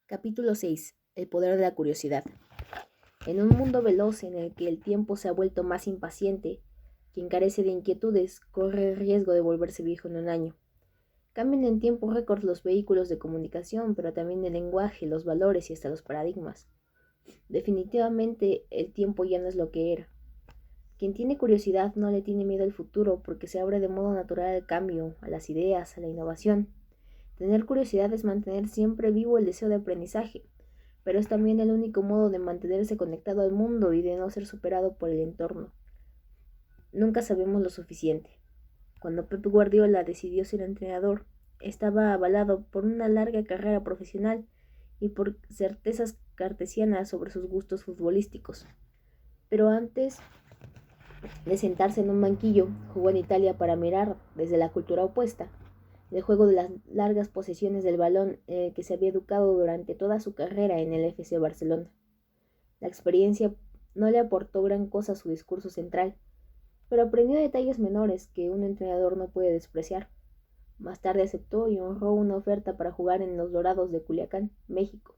Capítulo 6. El poder de la curiosidad. En un mundo veloz en el que el tiempo se ha vuelto más impaciente, quien carece de inquietudes corre el riesgo de volverse viejo en un año. Cambian en tiempo récord los vehículos de comunicación, pero también el lenguaje, los valores y hasta los paradigmas. Definitivamente el tiempo ya no es lo que era. Quien tiene curiosidad no le tiene miedo al futuro porque se abre de modo natural al cambio, a las ideas, a la innovación. Tener curiosidad es mantener siempre vivo el deseo de aprendizaje, pero es también el único modo de mantenerse conectado al mundo y de no ser superado por el entorno. Nunca sabemos lo suficiente. Cuando Pep Guardiola decidió ser entrenador, estaba avalado por una larga carrera profesional y por certezas cartesianas sobre sus gustos futbolísticos. Pero antes de sentarse en un banquillo, jugó en Italia para mirar, desde la cultura opuesta, el juego de las largas posesiones del balón en el que se había educado durante toda su carrera en el FC Barcelona. La experiencia no le aportó gran cosa a su discurso central, pero aprendió detalles menores que un entrenador no puede despreciar. Más tarde aceptó y honró una oferta para jugar en los Dorados de Culiacán, México,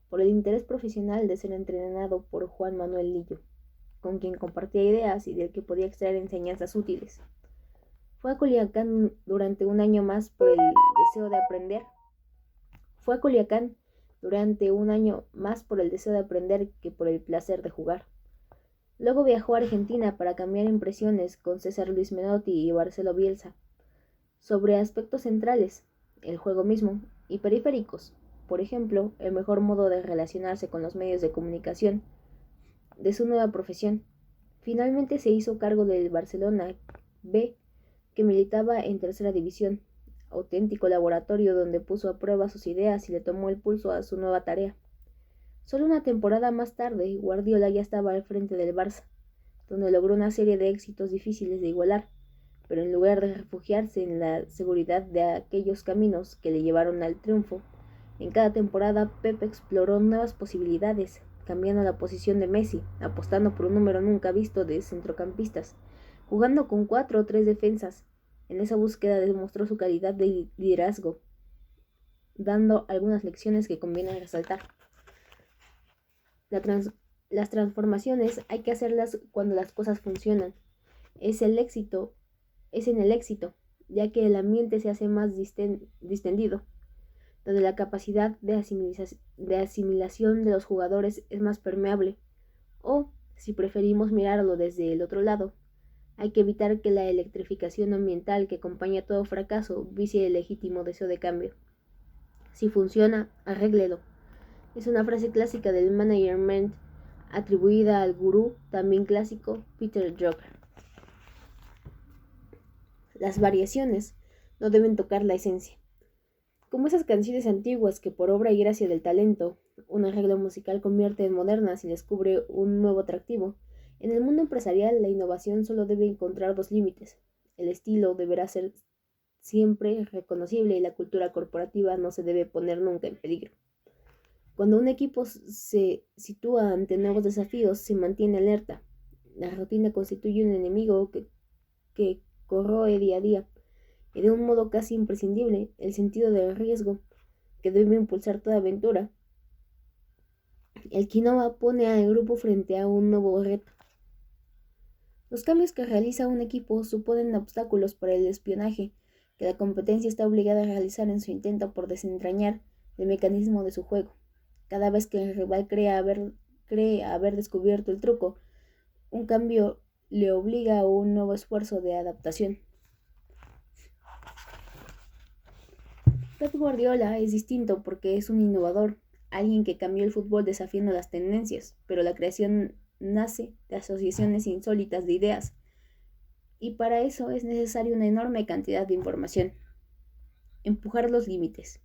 por el interés profesional de ser entrenado por Juan Manuel Lillo, con quien compartía ideas y del que podía extraer enseñanzas útiles. Fue a Culiacán durante un año más por el deseo de aprender. Fue a Culiacán durante un año más por el deseo de aprender que por el placer de jugar. Luego viajó a Argentina para cambiar impresiones con César Luis Menotti y Marcelo Bielsa sobre aspectos centrales, el juego mismo, y periféricos, por ejemplo, el mejor modo de relacionarse con los medios de comunicación de su nueva profesión. Finalmente se hizo cargo del Barcelona B, que militaba en tercera división, auténtico laboratorio donde puso a prueba sus ideas y le tomó el pulso a su nueva tarea. Solo una temporada más tarde, Guardiola ya estaba al frente del Barça, donde logró una serie de éxitos difíciles de igualar, pero en lugar de refugiarse en la seguridad de aquellos caminos que le llevaron al triunfo, en cada temporada Pep exploró nuevas posibilidades, cambiando la posición de Messi, apostando por un número nunca visto de centrocampistas, jugando con 4 o 3 defensas. En esa búsqueda demostró su calidad de liderazgo, dando algunas lecciones que conviene resaltar. Las transformaciones hay que hacerlas cuando las cosas funcionan. Es en el éxito, ya que el ambiente se hace más distendido, donde la capacidad de asimilación de los jugadores es más permeable, o, si preferimos mirarlo desde el otro lado, hay que evitar que la electrificación ambiental que acompaña todo fracaso vicie el legítimo deseo de cambio. Si funciona, arréglelo. Es una frase clásica del management atribuida al gurú, también clásico, Peter Drucker. Las variaciones no deben tocar la esencia. Como esas canciones antiguas que por obra y gracia del talento, un arreglo musical convierte en modernas y descubre un nuevo atractivo, en el mundo empresarial la innovación solo debe encontrar dos límites. El estilo deberá ser siempre reconocible y la cultura corporativa no se debe poner nunca en peligro. Cuando un equipo se sitúa ante nuevos desafíos, se mantiene alerta. La rutina constituye un enemigo que corroe día a día, y de un modo casi imprescindible, el sentido del riesgo que debe impulsar toda aventura. El quinoa pone al grupo frente a un nuevo reto. Los cambios que realiza un equipo suponen obstáculos para el espionaje que la competencia está obligada a realizar en su intento por desentrañar el mecanismo de su juego. Cada vez que el rival cree haber descubierto el truco, un cambio le obliga a un nuevo esfuerzo de adaptación. Pep Guardiola es distinto porque es un innovador, alguien que cambió el fútbol desafiando las tendencias, pero la creación nace de asociaciones insólitas de ideas, y para eso es necesaria una enorme cantidad de información. Empujar los límites.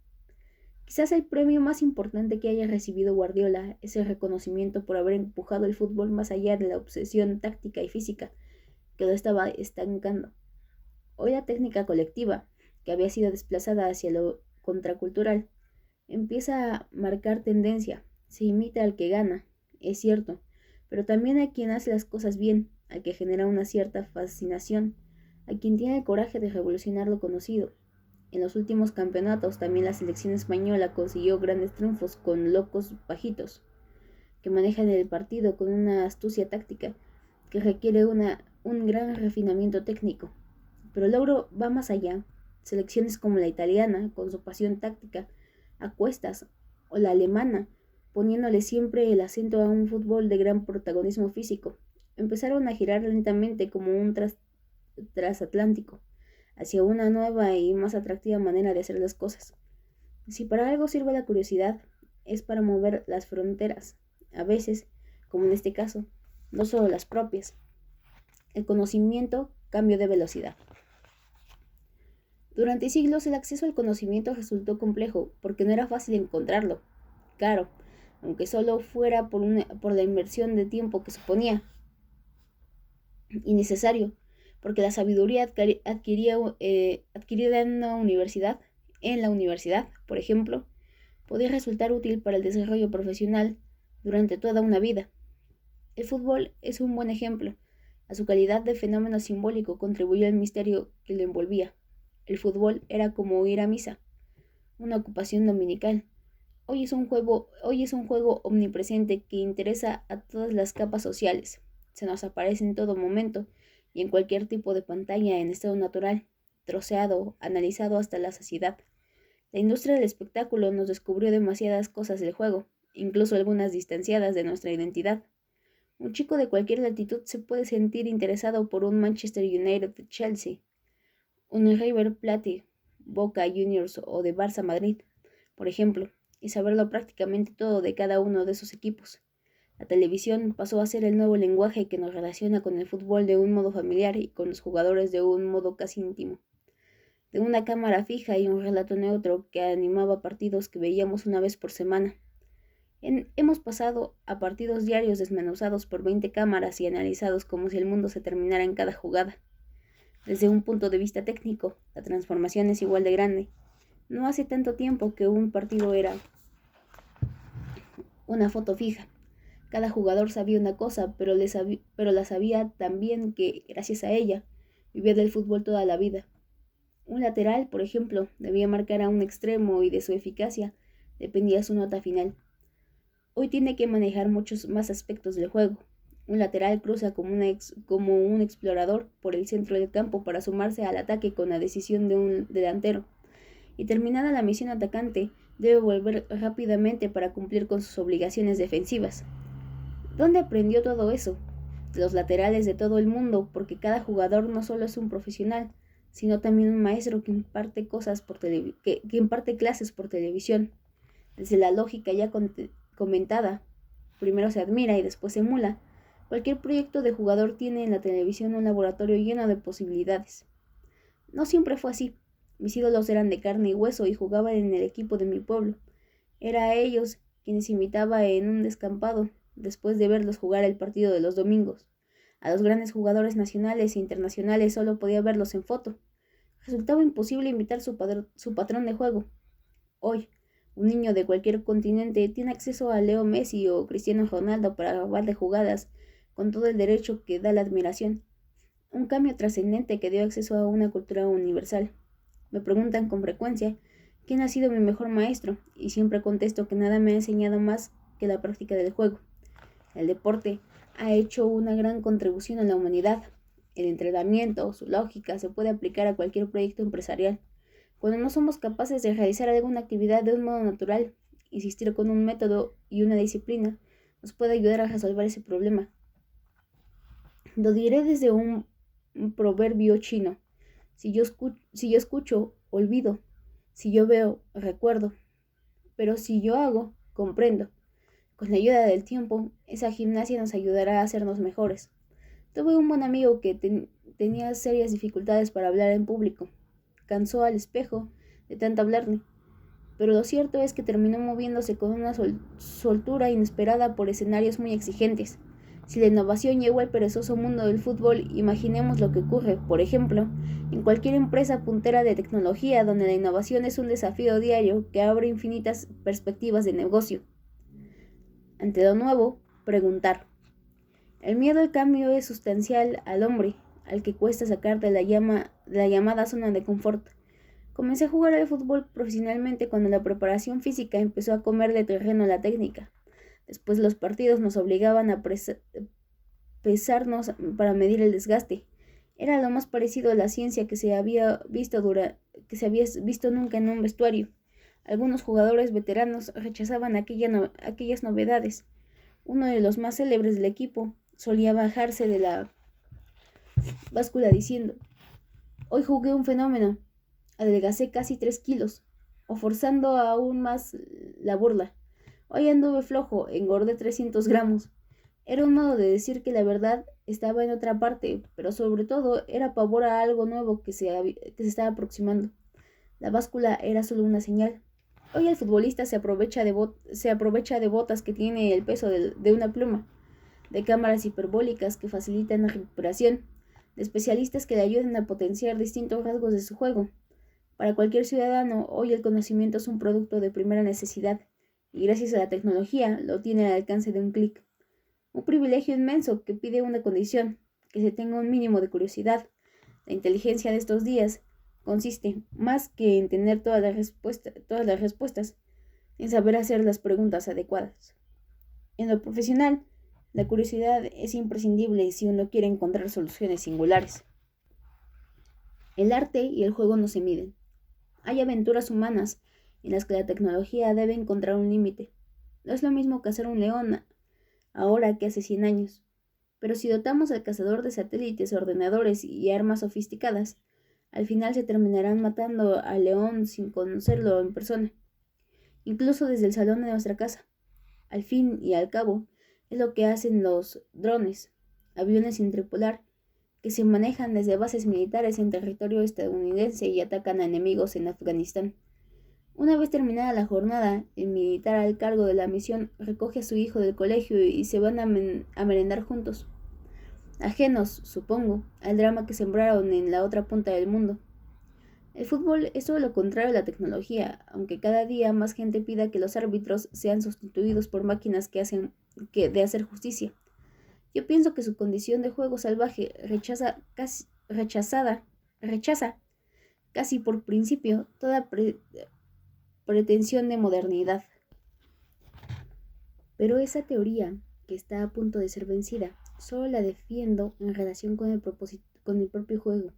Quizás el premio más importante que haya recibido Guardiola es el reconocimiento por haber empujado el fútbol más allá de la obsesión táctica y física que lo estaba estancando. Hoy la técnica colectiva, que había sido desplazada hacia lo contracultural, empieza a marcar tendencia. Se imita al que gana, es cierto, pero también a quien hace las cosas bien, al que genera una cierta fascinación, a quien tiene el coraje de revolucionar lo conocido. En los últimos campeonatos también la selección española consiguió grandes triunfos con locos bajitos, que manejan el partido con una astucia táctica que requiere un gran refinamiento técnico. Pero el logro va más allá. Selecciones como la italiana, con su pasión táctica a cuestas, o la alemana, poniéndole siempre el acento a un fútbol de gran protagonismo físico, empezaron a girar lentamente como un transatlántico, hacia una nueva y más atractiva manera de hacer las cosas. Si para algo sirve la curiosidad, es para mover las fronteras, a veces, como en este caso, no solo las propias. El conocimiento, cambio de velocidad. Durante siglos el acceso al conocimiento resultó complejo porque no era fácil encontrarlo, caro, aunque solo fuera por la inversión de tiempo que suponía, y necesario, porque la sabiduría adquirida en la universidad, por ejemplo, podía resultar útil para el desarrollo profesional durante toda una vida. El fútbol es un buen ejemplo. A su calidad de fenómeno simbólico contribuyó el misterio que lo envolvía. El fútbol era como ir a misa, una ocupación dominical. Hoy es un juego omnipresente que interesa a todas las capas sociales. Se nos aparece en todo momento y en cualquier tipo de pantalla en estado natural, troceado, analizado hasta la saciedad. La industria del espectáculo nos descubrió demasiadas cosas del juego, incluso algunas distanciadas de nuestra identidad. Un chico de cualquier latitud se puede sentir interesado por un Manchester United de Chelsea, un River Plate, Boca Juniors o de Barça Madrid, por ejemplo, y saberlo prácticamente todo de cada uno de esos equipos. La televisión pasó a ser el nuevo lenguaje que nos relaciona con el fútbol de un modo familiar y con los jugadores de un modo casi íntimo. De una cámara fija y un relato neutro que animaba partidos que veíamos una vez por semana. Hemos pasado a partidos diarios desmenuzados por 20 cámaras y analizados como si el mundo se terminara en cada jugada. Desde un punto de vista técnico, la transformación es igual de grande. No hace tanto tiempo que un partido era una foto fija. Cada jugador sabía una cosa, pero la sabía tan bien que, gracias a ella, vivía del fútbol toda la vida. Un lateral, por ejemplo, debía marcar a un extremo y de su eficacia dependía su nota final. Hoy tiene que manejar muchos más aspectos del juego. Un lateral cruza como un explorador por el centro del campo para sumarse al ataque con la decisión de un delantero. Y terminada la misión atacante, debe volver rápidamente para cumplir con sus obligaciones defensivas. ¿Dónde aprendió todo eso? De los laterales de todo el mundo, porque cada jugador no solo es un profesional, sino también un maestro que imparte clases por televisión. Desde la lógica ya comentada, primero se admira y después se emula. Cualquier proyecto de jugador tiene en la televisión un laboratorio lleno de posibilidades. No siempre fue así. Mis ídolos eran de carne y hueso y jugaban en el equipo de mi pueblo. Era a ellos quienes imitaba en un descampado, después de verlos jugar el partido de los domingos. A los grandes jugadores nacionales e internacionales solo podía verlos en foto. Resultaba imposible imitar su patrón de juego. Hoy, un niño de cualquier continente tiene acceso a Leo Messi o Cristiano Ronaldo para grabarle jugadas con todo el derecho que da la admiración. Un cambio trascendente que dio acceso a una cultura universal. Me preguntan con frecuencia quién ha sido mi mejor maestro y siempre contesto que nada me ha enseñado más que la práctica del juego. El deporte ha hecho una gran contribución a la humanidad. El entrenamiento, su lógica, se puede aplicar a cualquier proyecto empresarial. Cuando no somos capaces de realizar alguna actividad de un modo natural, insistir con un método y una disciplina nos puede ayudar a resolver ese problema. Lo diré desde un proverbio chino. Si yo escucho, olvido. Si yo veo, recuerdo. Pero si yo hago, comprendo. Con la ayuda del tiempo, esa gimnasia nos ayudará a hacernos mejores. Tuve un buen amigo que tenía serias dificultades para hablar en público. Cansó al espejo de tanto hablarle. Pero lo cierto es que terminó moviéndose con una soltura inesperada por escenarios muy exigentes. Si la innovación llegó al perezoso mundo del fútbol, imaginemos lo que ocurre, por ejemplo, en cualquier empresa puntera de tecnología donde la innovación es un desafío diario que abre infinitas perspectivas de negocio. Ante lo nuevo, preguntar. El miedo al cambio es sustancial al hombre, al que cuesta sacar de la llamada zona de confort. Comencé a jugar al fútbol profesionalmente cuando la preparación física empezó a comer de terreno la técnica. Después los partidos nos obligaban a pesarnos para medir el desgaste. Era lo más parecido a la ciencia que se había visto nunca en un vestuario. Algunos jugadores veteranos rechazaban aquellas novedades. Uno de los más célebres del equipo solía bajarse de la báscula diciendo: "Hoy jugué un fenómeno, adelgacé casi 3 kilos", o forzando aún más la burla: "Hoy anduve flojo, engordé 300 gramos". Era un modo de decir que la verdad estaba en otra parte, pero sobre todo era pavor a algo nuevo que se estaba aproximando. La báscula era solo una señal. Hoy el futbolista se aprovecha de botas que tiene el peso de una pluma, de cámaras hiperbólicas que facilitan la recuperación, de especialistas que le ayudan a potenciar distintos rasgos de su juego. Para cualquier ciudadano, hoy el conocimiento es un producto de primera necesidad, y gracias a la tecnología lo tiene al alcance de un clic. Un privilegio inmenso que pide una condición: que se tenga un mínimo de curiosidad. La inteligencia de estos días consiste, más que en tener todas las respuestas, en saber hacer las preguntas adecuadas. En lo profesional, la curiosidad es imprescindible si uno quiere encontrar soluciones singulares. El arte y el juego no se miden. Hay aventuras humanas en las que la tecnología debe encontrar un límite. No es lo mismo cazar un león ahora que hace 100 años. Pero si dotamos al cazador de satélites, ordenadores y armas sofisticadas, al final se terminarán matando al león sin conocerlo en persona, incluso desde el salón de nuestra casa. Al fin y al cabo, es lo que hacen los drones, aviones sin tripular, que se manejan desde bases militares en territorio estadounidense y atacan a enemigos en Afganistán. Una vez terminada la jornada, el militar al cargo de la misión recoge a su hijo del colegio y se van a merendar juntos, ajenos, supongo, al drama que sembraron en la otra punta del mundo. El fútbol es todo lo contrario a la tecnología, aunque cada día más gente pida que los árbitros sean sustituidos por máquinas de hacer justicia. Yo pienso que su condición de juego salvaje rechaza casi por principio toda pretensión de modernidad. Pero esa teoría, que está a punto de ser vencida, solo la defiendo en relación con el propio juego.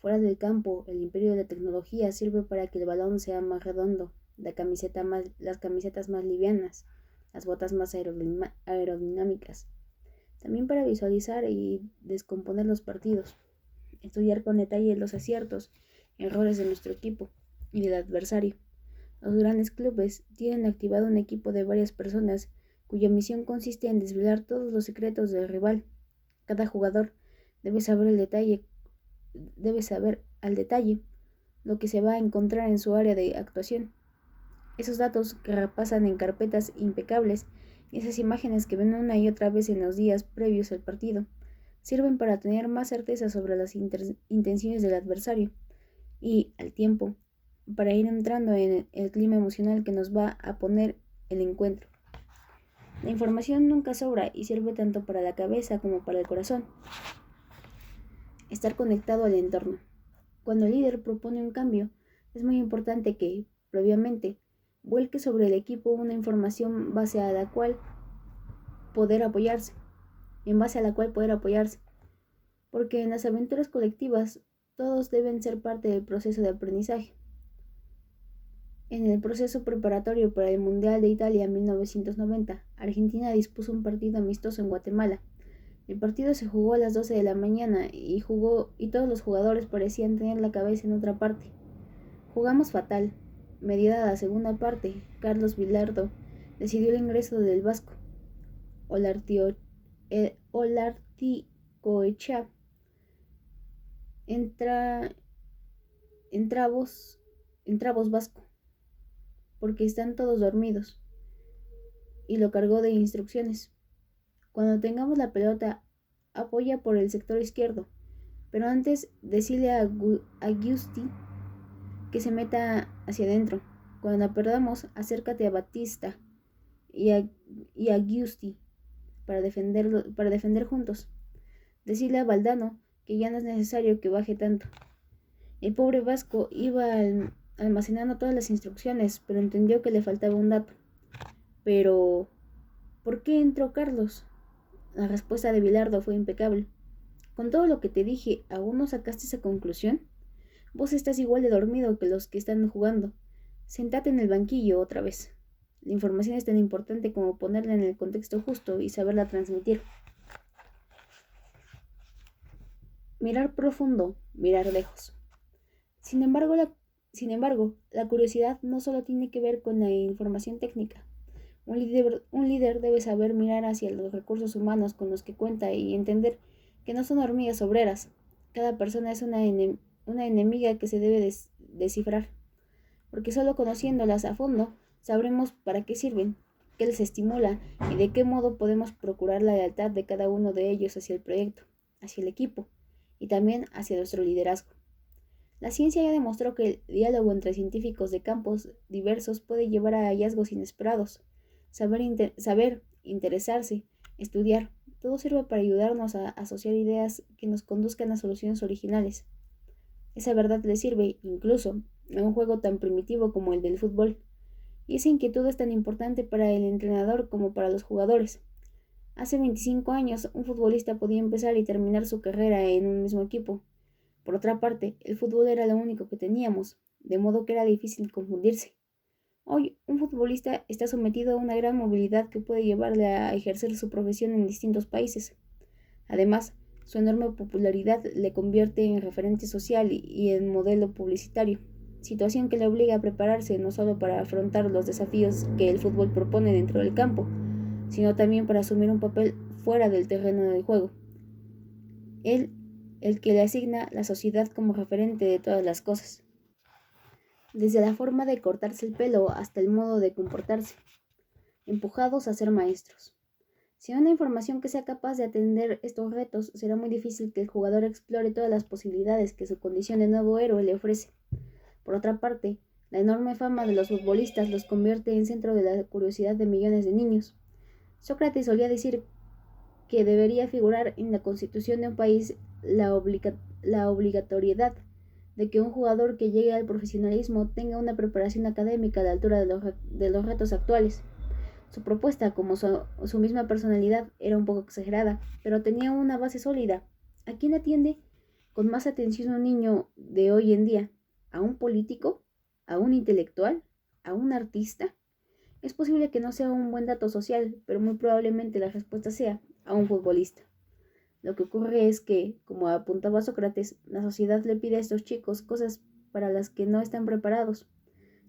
Fuera del campo, el imperio de la tecnología sirve para que el balón sea más redondo, las camisetas más livianas, las botas más aerodinámicas. También para visualizar y descomponer los partidos, estudiar con detalle los aciertos, errores de nuestro equipo y del adversario. Los grandes clubes tienen activado un equipo de varias personas cuya misión consiste en desvelar todos los secretos del rival. Cada jugador debe saber al detalle lo que se va a encontrar en su área de actuación. Esos datos que repasan en carpetas impecables y esas imágenes que ven una y otra vez en los días previos al partido sirven para tener más certeza sobre las intenciones del adversario y, al tiempo, para ir entrando en el clima emocional que nos va a poner el encuentro. La información nunca sobra y sirve tanto para la cabeza como para el corazón. Estar conectado al entorno. Cuando el líder propone un cambio, es muy importante que, previamente, vuelque sobre el equipo una información en base a la cual poder apoyarse, porque en las aventuras colectivas todos deben ser parte del proceso de aprendizaje. En el proceso preparatorio para el Mundial de Italia 1990, Argentina dispuso un partido amistoso en Guatemala. El partido se jugó a las 12 de la mañana y todos los jugadores parecían tener la cabeza en otra parte. Jugamos fatal. Mediada la segunda parte, Carlos Vilardo decidió el ingreso del vasco Olarticoechea entrabos vasco, porque están todos dormidos, y lo cargó de instrucciones. Cuando tengamos la pelota, apoya por el sector izquierdo, pero antes decile a Giusti que se meta hacia adentro. Cuando la perdamos, acércate a Batista y a Giusti para defender juntos. Decile a Valdano que ya no es necesario que baje tanto. El pobre Vasco iba almacenando todas las instrucciones, pero entendió que le faltaba un dato. Pero, ¿por qué entró Carlos? La respuesta de Bilardo fue impecable. Con todo lo que te dije, ¿aún no sacaste esa conclusión? Vos estás igual de dormido que los que están jugando. Sentate en el banquillo otra vez. La información es tan importante como ponerla en el contexto justo y saberla transmitir. Mirar profundo, mirar lejos. Sin embargo, la curiosidad no solo tiene que ver con la información técnica. Un líder debe saber mirar hacia los recursos humanos con los que cuenta y entender que no son hormigas obreras. Cada persona es una enemiga que se debe descifrar, porque solo conociéndolas a fondo sabremos para qué sirven, qué les estimula y de qué modo podemos procurar la lealtad de cada uno de ellos hacia el proyecto, hacia el equipo y también hacia nuestro liderazgo. La ciencia ya demostró que el diálogo entre científicos de campos diversos puede llevar a hallazgos inesperados. Saber, interesarse, estudiar, todo sirve para ayudarnos a asociar ideas que nos conduzcan a soluciones originales. Esa verdad le sirve, incluso, a un juego tan primitivo como el del fútbol. Y esa inquietud es tan importante para el entrenador como para los jugadores. Hace 25 años, un futbolista podía empezar y terminar su carrera en un mismo equipo. Por otra parte, el fútbol era lo único que teníamos, de modo que era difícil confundirse. Hoy, un futbolista está sometido a una gran movilidad que puede llevarle a ejercer su profesión en distintos países. Además, su enorme popularidad le convierte en referente social y en modelo publicitario, situación que le obliga a prepararse no solo para afrontar los desafíos que el fútbol propone dentro del campo, sino también para asumir un papel fuera del terreno del juego. El que le asigna la sociedad como referente de todas las cosas, desde la forma de cortarse el pelo hasta el modo de comportarse, empujados a ser maestros. Sin una información que sea capaz de atender estos retos, será muy difícil que el jugador explore todas las posibilidades que su condición de nuevo héroe le ofrece. Por otra parte, la enorme fama de los futbolistas los convierte en centro de la curiosidad de millones de niños. Sócrates solía decir que debería figurar en la constitución de un país la obligatoriedad de que un jugador que llegue al profesionalismo tenga una preparación académica a la altura de los retos actuales. Su propuesta, como su misma personalidad, era un poco exagerada, pero tenía una base sólida. ¿A quién atiende con más atención un niño de hoy en día? ¿A un político? ¿A un intelectual? ¿A un artista? Es posible que no sea un buen dato social, pero muy probablemente la respuesta sea a un futbolista. Lo que ocurre es que, como apuntaba Sócrates, la sociedad le pide a estos chicos cosas para las que no están preparados.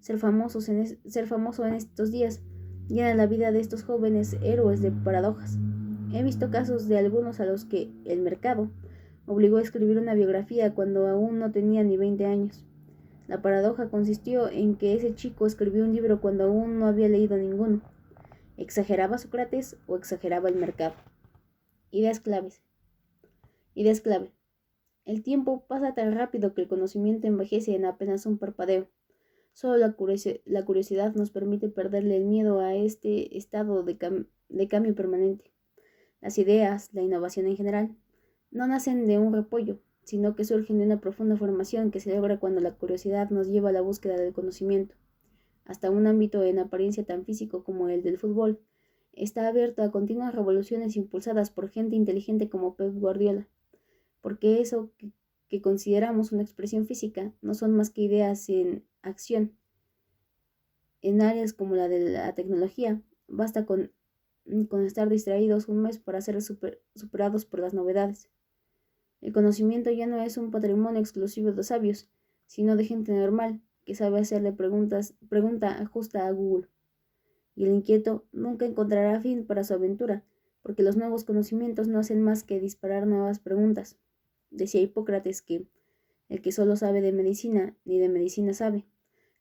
Ser famoso en estos días llena la vida de estos jóvenes héroes de paradojas. He visto casos de algunos a los que el mercado obligó a escribir una biografía cuando aún no tenía ni 20 años. La paradoja consistió en que ese chico escribió un libro cuando aún no había leído ninguno. ¿Exageraba Sócrates o exageraba el mercado? Ideas claves. Ideas clave. El tiempo pasa tan rápido que el conocimiento envejece en apenas un parpadeo. Solo la curiosidad nos permite perderle el miedo a este estado de cambio permanente. Las ideas, la innovación en general, no nacen de un repollo, sino que surgen de una profunda formación que se logra cuando la curiosidad nos lleva a la búsqueda del conocimiento. Hasta un ámbito en apariencia tan físico como el del fútbol está abierto a continuas revoluciones impulsadas por gente inteligente como Pep Guardiola, porque eso que consideramos una expresión física no son más que ideas en acción. En áreas como la de la tecnología, basta con estar distraídos un mes para ser superados por las novedades. El conocimiento ya no es un patrimonio exclusivo de los sabios, sino de gente normal que sabe hacerle pregunta justa a Google. Y el inquieto nunca encontrará fin para su aventura, porque los nuevos conocimientos no hacen más que disparar nuevas preguntas. Decía Hipócrates que el que solo sabe de medicina, ni de medicina sabe.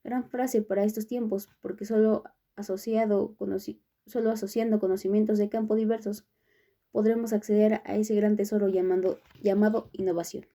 Gran frase para estos tiempos, porque solo asociando conocimientos de campo diversos podremos acceder a ese gran tesoro llamado innovación.